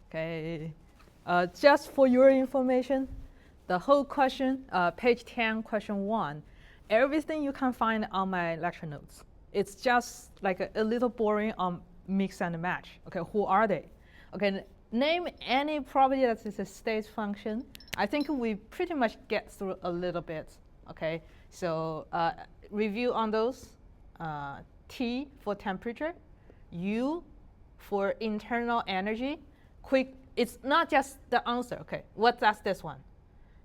Okay, just for your information, the whole question, page 10, question 1, everything you can find on my lecture notes. It's just like a little boring on mix and match. Okay, who are they? Okay, name any property that is a state function. I think we pretty much get through a little bit. Okay, so review on those. T for temperature, U for internal energy. Quick, it's not just the answer. Okay, what does this one?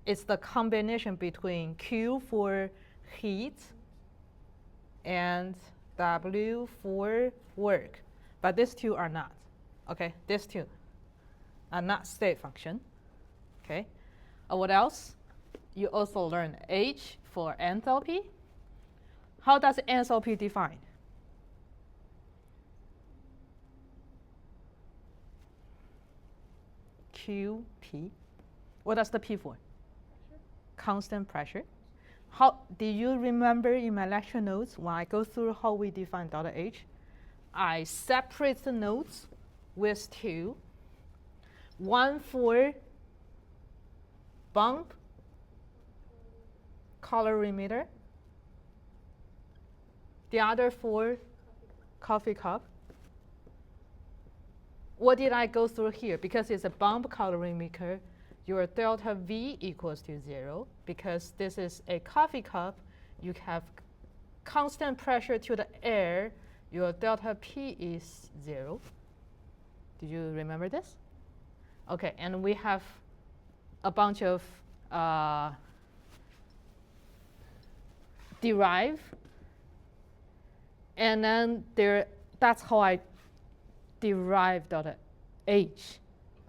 It's the combination between Q for heat and W for work. But these two are not. Okay, these two are not state function. Okay, what else? You also learn H for enthalpy. How does enthalpy define? QP. What does the P for? Pressure. Constant pressure. How do you remember in my lecture notes when I go through how we define delta H? I separate the notes with two. One for bump colorimeter. The other for coffee cup. What did I go through here? Because it's a bump colorimeter, your delta V equals to 0. Because this is a coffee cup, you have constant pressure to the air, your delta P is 0. Did you remember this? Okay, and we have a bunch of derive. And then that's how I derive delta H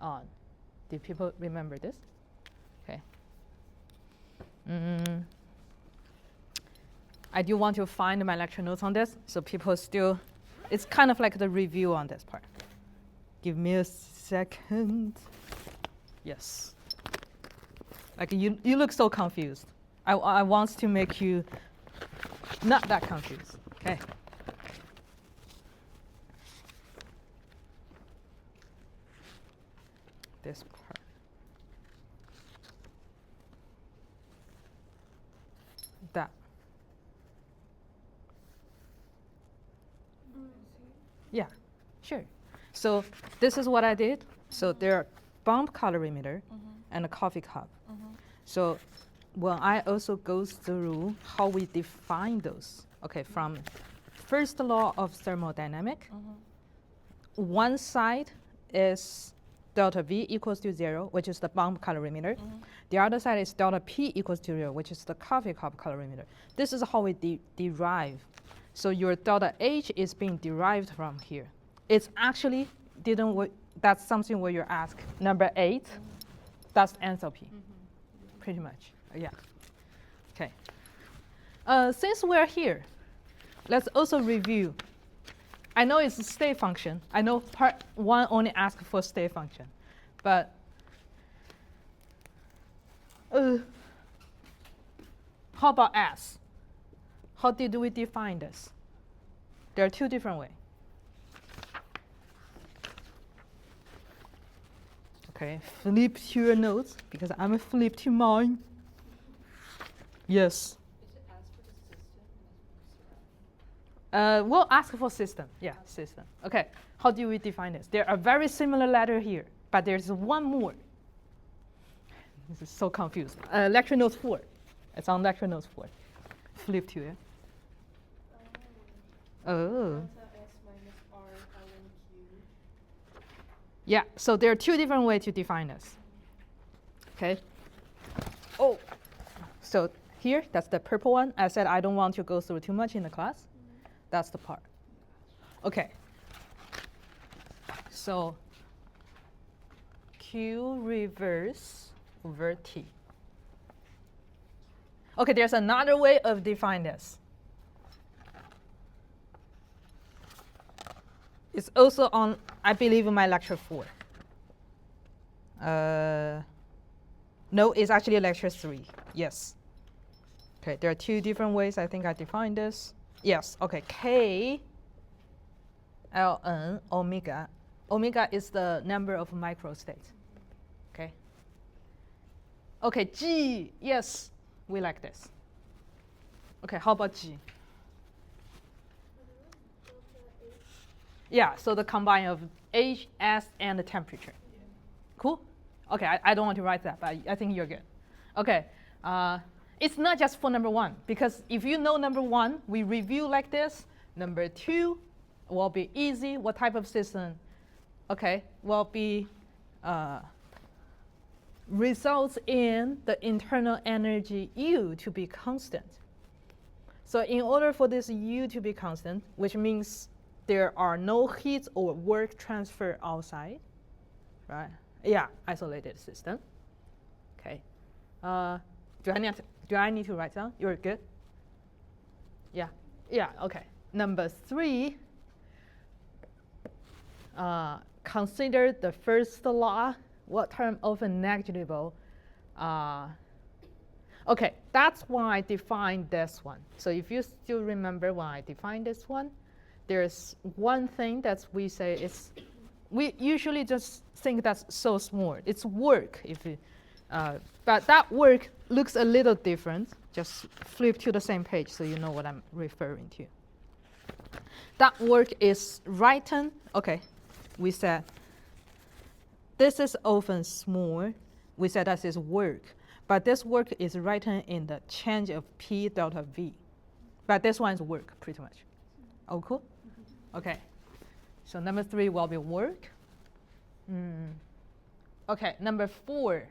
on. Did people remember this? Okay. I do want to find my lecture notes on this, so people still, it's kind of like the review on this part. Give me a second. Yes. Like you look so confused. I want to make you not that confused. Okay. This part. That. Yeah, sure. So this is what I did. So there are bump colorimeter and a coffee cup. So when I also go through how we define those, okay, from first law of thermodynamics, one side is delta V equals to 0, which is the bump colorimeter. The other side is delta P equals to 0, which is the coffee cup colorimeter. This is how we derive. So your delta H is being derived from here. It's actually that's something where you ask. Number 8, that's enthalpy, pretty much. Yeah. Okay. Since we're here, let's also review. I know it's a state function. I know part 1 only asks for state function. But how about S? How did we define this? There are two different ways. Okay, flip to your notes, because I'm a flip to mine. Yes. We'll ask for system. Yeah, system. Okay, how do we define this? There are very similar letters here, but there's one more. This is so confused. Lecture notes 4. It's on lecture notes 4. Flip to it. Oh. Yeah, so there are two different ways to define this. Okay. Oh. So here, that's the purple one. I said I don't want to go through too much in the class. That's the part. Okay. So Q reverse over T. Okay, there's another way of defining this. It's also on, I believe, in my lecture 4. No, it's actually lecture 3. Yes. Okay, there are two different ways I think I defined this. Yes, okay, K ln omega. Omega is the number of microstates. Okay. Okay, G, yes, we like this. Okay, how about G? Yeah, so the combine of H, S, and the temperature. Cool? Okay, I don't want to write that, but I think you're good. Okay, it's not just for number 1, because if you know number 1, we review like this. Number 2 will be easy. What type of system? Okay, will be results in the internal energy U to be constant. So in order for this U to be constant, which means there are no heat or work transfer outside, right? Yeah, isolated system. Okay. Do I need to write down? You're good? Yeah. Yeah, okay. Number 3, consider the first law. What term often negligible? Okay, that's why I defined this one. So if you still remember when I defined this one, there's one thing that we say is, we usually just think that's so small. It's work. But that work looks a little different. Just flip to the same page so you know what I'm referring to. That work is written. Okay, we said this is often small. We said that is work. But this work is written in the change of P delta V. But this one is work, pretty much. Oh, cool? Okay. So number 3 will be work. Okay, number 4.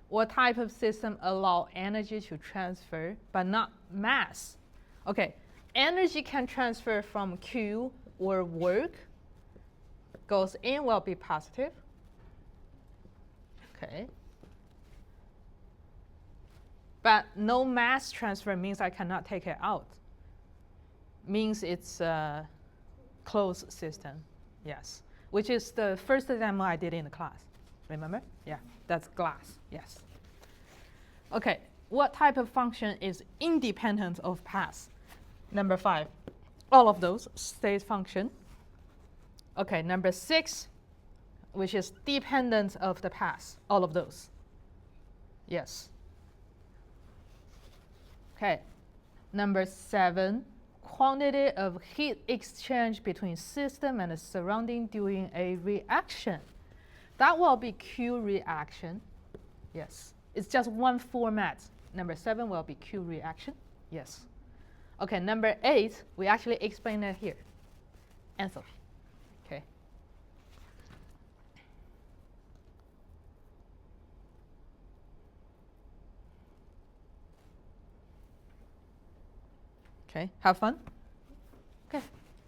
What type of system allow energy to transfer, but not mass? Okay, energy can transfer from Q or work. Goes in will be positive. Okay. But no mass transfer means I cannot take it out. Means it's a closed system, yes. Which is the first demo I did in the class. Remember? Yeah, that's glass, yes. Okay, what type of function is independent of path? Number 5, all of those, state function. Okay, number 6, which is dependent of the path, all of those. Yes. Okay, number 7, quantity of heat exchange between system and the surrounding during a reaction. That will be Q reaction. Yes, it's just one format. Number 7 will be Q reaction. Yes. Okay, number 8, we actually explained it here. Enthalpy. Okay. Okay, have fun.